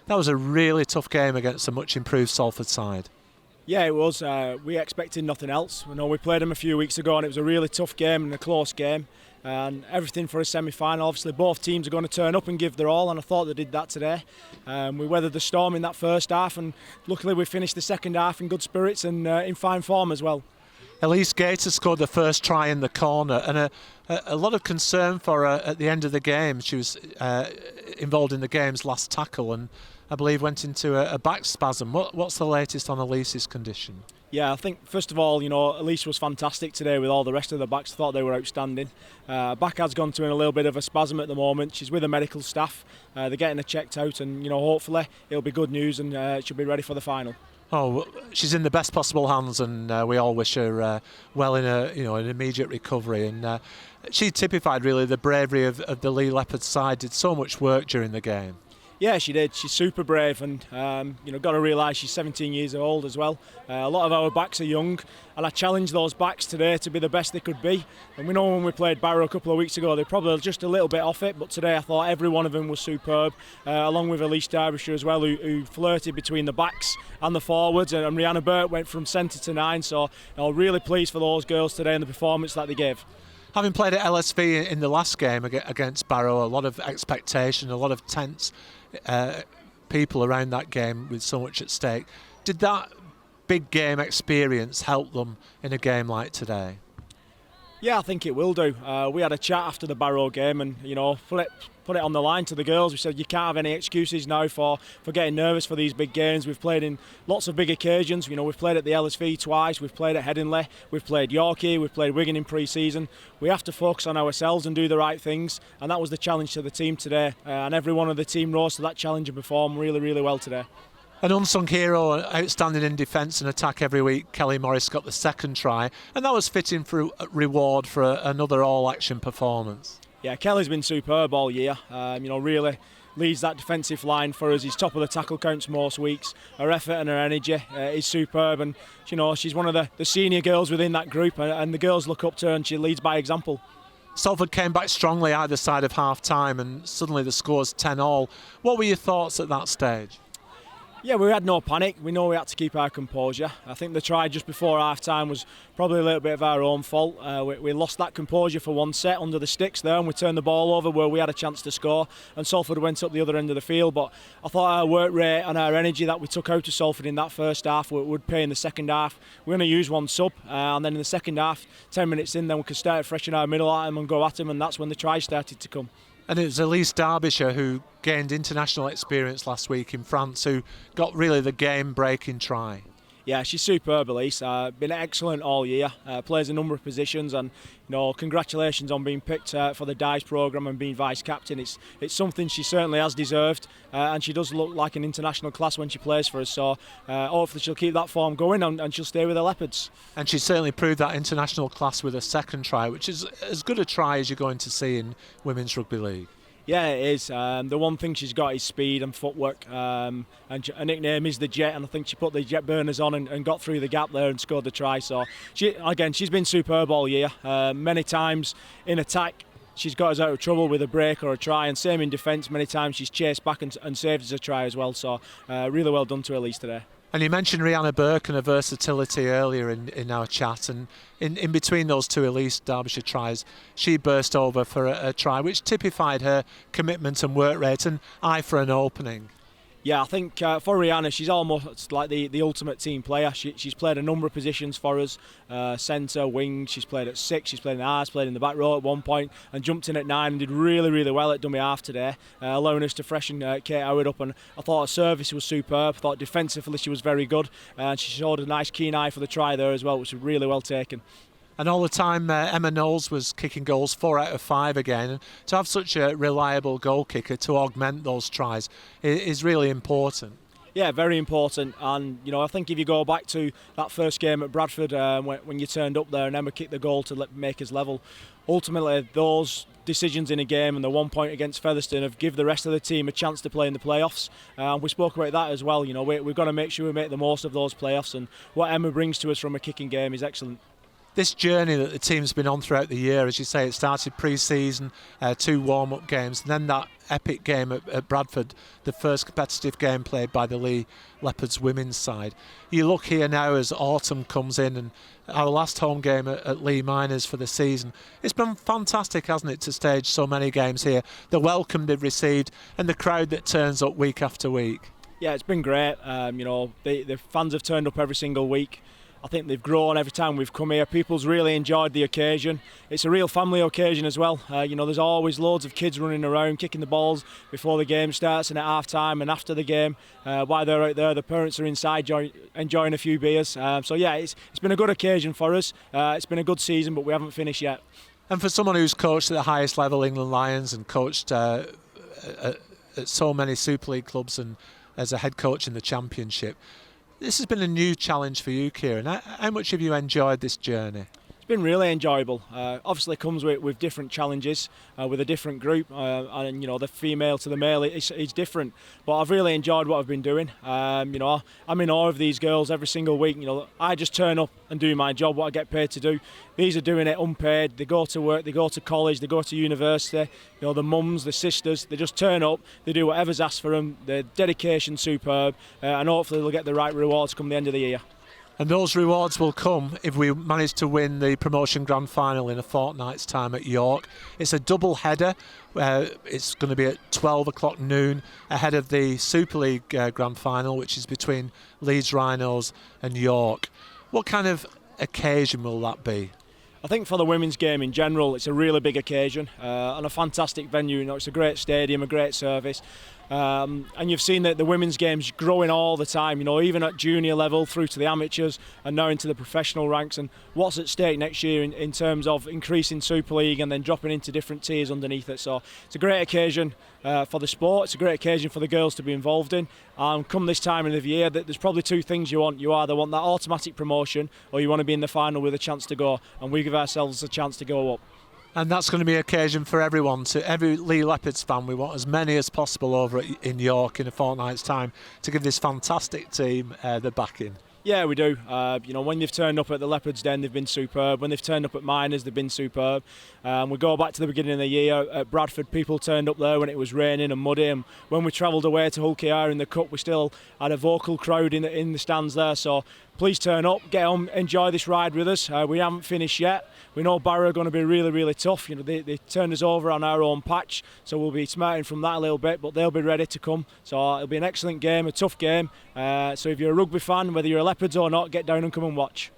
That was a really tough game against a much improved Salford side. Yeah, it was. We expected nothing else. We know we played them a few weeks ago and it was a really tough game and a close game. And everything for a semi-final. Obviously, both teams are going to turn up and give their all, and I thought they did that today. We weathered the storm in that first half, and luckily we finished the second half in good spirits and in fine form as well. Elise Gator scored the first try in the corner, and a lot of concern for her at the end of the game. She was involved in the game's last tackle and I believe went into a back spasm. What's the latest on Elise's condition? Yeah, I think first of all, Elise was fantastic today with all the rest of the backs. I thought they were outstanding. Back has gone to in a little bit of a spasm at the moment. She's with the medical staff. They're getting her checked out, and hopefully it'll be good news and she'll be ready for the final. Oh, she's in the best possible hands, and we all wish her well in an immediate recovery. And she typified really the bravery of the Lee Leopards side. Did so much work during the game. Yeah, she did. She's super brave, and got to realise she's 17 years old as well. A lot of our backs are young, and I challenged those backs today to be the best they could be. And we know when we played Barrow a couple of weeks ago, they probably were just a little bit off it, but today I thought every one of them was superb, along with Elise Derbyshire as well, who flirted between the backs and the forwards, and Rihanna Burt went from centre to 9, so really pleased for those girls today and the performance that they gave. Having played at LSV in the last game against Barrow, a lot of expectation, a lot of tense people around that game with so much at stake. Did that big game experience help them in a game like today? Yeah, I think it will do. We had a chat after the Barrow game and, put it on the line to the girls. We said you can't have any excuses now for getting nervous for these big games. We've played in lots of big occasions. We've played at the LSV twice, we've played at Headingley, we've played Yorkie, we've played Wigan in pre-season. We have to focus on ourselves and do the right things, and that was the challenge to the team today. And every one of the team rose to that challenge and performed really, really well today. An unsung hero, outstanding in defence and attack every week. Kelly Morris got the second try, and that was fitting for reward for another all-action performance. Yeah, Kelly's been superb all year. Really leads that defensive line for us. He's top of the tackle counts most weeks. Her effort and her energy is superb, and she's one of the senior girls within that group, and the girls look up to her, and she leads by example. Salford came back strongly either side of half-time, and suddenly the score's 10-all. What were your thoughts at that stage? Yeah, we had no panic. We know we had to keep our composure. I think the try just before half-time was probably a little bit of our own fault. We lost that composure for one set under the sticks there, and we turned the ball over where we had a chance to score, and Salford went up the other end of the field. But I thought our work rate and our energy that we took out of Salford in that first half would pay in the second half. We're going to use one sub, and then in the second half, 10 minutes in, then we could start fresh in our middle at them and go at them, and that's when the tries started to come. And it was Elise Derbyshire who gained international experience last week in France, who got really the game-breaking try. Yeah, she's superb, Elise. Been excellent all year. Plays a number of positions, and congratulations on being picked for the DICE programme and being vice captain. It's something she certainly has deserved, and she does look like an international class when she plays for us. So hopefully she'll keep that form going, and she'll stay with the Leopards. And she certainly proved that international class with a second try, which is as good a try as you're going to see in Women's Rugby League. Yeah, it is. The one thing she's got is speed and footwork, and her nickname is the Jet, and I think she put the jet burners on and got through the gap there and scored the try. So she's been superb all year. Many times in attack she's got us out of trouble with a break or a try, and same in defence. Many times she's chased back and saved us a try as well. So really well done to Elise today. And you mentioned Rihanna Burke and her versatility earlier in our chat, and in between those two Elise Derbyshire tries, she burst over for a try which typified her commitment and work rate and eye for an opening. Yeah, I think for Rihanna, she's almost like the ultimate team player. She's played a number of positions for us, centre, wing. She's played at 6, she's played in the halves, played in the back row at one point, and jumped in at 9 and did really, really well at dummy half today, allowing us to freshen Kate Howard up. And I thought her service was superb. I thought defensively she was very good, and she showed a nice keen eye for the try there as well, which was really well taken. And all the time Emma Knowles was kicking goals 4 out of 5 again. And to have such a reliable goal kicker to augment those tries is really important. Yeah, very important. And I think if you go back to that first game at Bradford, when you turned up there and Emma kicked the goal to make us level, ultimately those decisions in a game and the 1 point against Featherstone have given the rest of the team a chance to play in the playoffs. We spoke about that as well. We've got to make sure we make the most of those playoffs, and what Emma brings to us from a kicking game is excellent. this journey that the team's been on throughout the year, as you say, it started pre-season, 2 warm-up games, and then that epic game at Bradford, the first competitive game played by the Lee Leopards women's side. You look here now as autumn comes in, and our last home game at Lee Miners for the season. It's been fantastic, hasn't it, to stage so many games here, the welcome they've received and the crowd that turns up week after week. Yeah, it's been great. The fans have turned up every single week. I think they've grown every time we've come here. People's really enjoyed the occasion. It's a real family occasion as well. There's always loads of kids running around, kicking the balls before the game starts and at half time and after the game. While they're out there, the parents are inside enjoying a few beers. It's been a good occasion for us. It's been a good season, but we haven't finished yet. And for someone who's coached at the highest level, England Lions, and coached at so many Super League clubs and as a head coach in the Championship, this has been a new challenge for you, Kieron. How much have you enjoyed this journey? It's been really enjoyable. Obviously it comes with different challenges, with a different group, and the female to the male it's different, but I've really enjoyed what I've been doing. I'm in awe of these girls every single week. I just turn up and do my job, what I get paid to do. These are doing it unpaid. They go to work, they go to college, they go to university. The mums, the sisters, they just turn up, they do whatever's asked for them. Their dedication's superb, and hopefully they'll get the right rewards come the end of the year. And those rewards will come if we manage to win the promotion grand final in a fortnight's time at York. It's a double header. It's going to be at 12 o'clock noon ahead of the Super League grand final, which is between Leeds Rhinos and York. What kind of occasion will that be? I think for the women's game in general, it's a really big occasion and a fantastic venue. It's a great stadium, a great service. And you've seen that the women's game's growing all the time, even at junior level through to the amateurs and now into the professional ranks. And what's at stake next year in terms of increasing Super League and then dropping into different tiers underneath it. So it's a great occasion for the sport. It's a great occasion for the girls to be involved in. Come this time of the year, there's probably two things you want. You either want that automatic promotion or you want to be in the final with a chance to go. And we give ourselves a chance to go up. And that's going to be an occasion for everyone, to every Lee Leopards fan. We want as many as possible over in York in a fortnight's time to give this fantastic team the backing. Yeah, we do. When they've turned up at the Leopards Den, they've been superb. When they've turned up at Miners, they've been superb. We go back to the beginning of the year at Bradford. People turned up there when it was raining and muddy. And when we travelled away to Hull KR in the Cup, we still had a vocal crowd in the stands there. So please turn up, get on, enjoy this ride with us. We haven't finished yet. We know Barrow are going to be really, really tough. They turned us over on our own patch, so we'll be smarting from that a little bit, but they'll be ready to come. So it'll be an excellent game, a tough game. So if you're a rugby fan, whether you're a Leopards or not, get down and come and watch.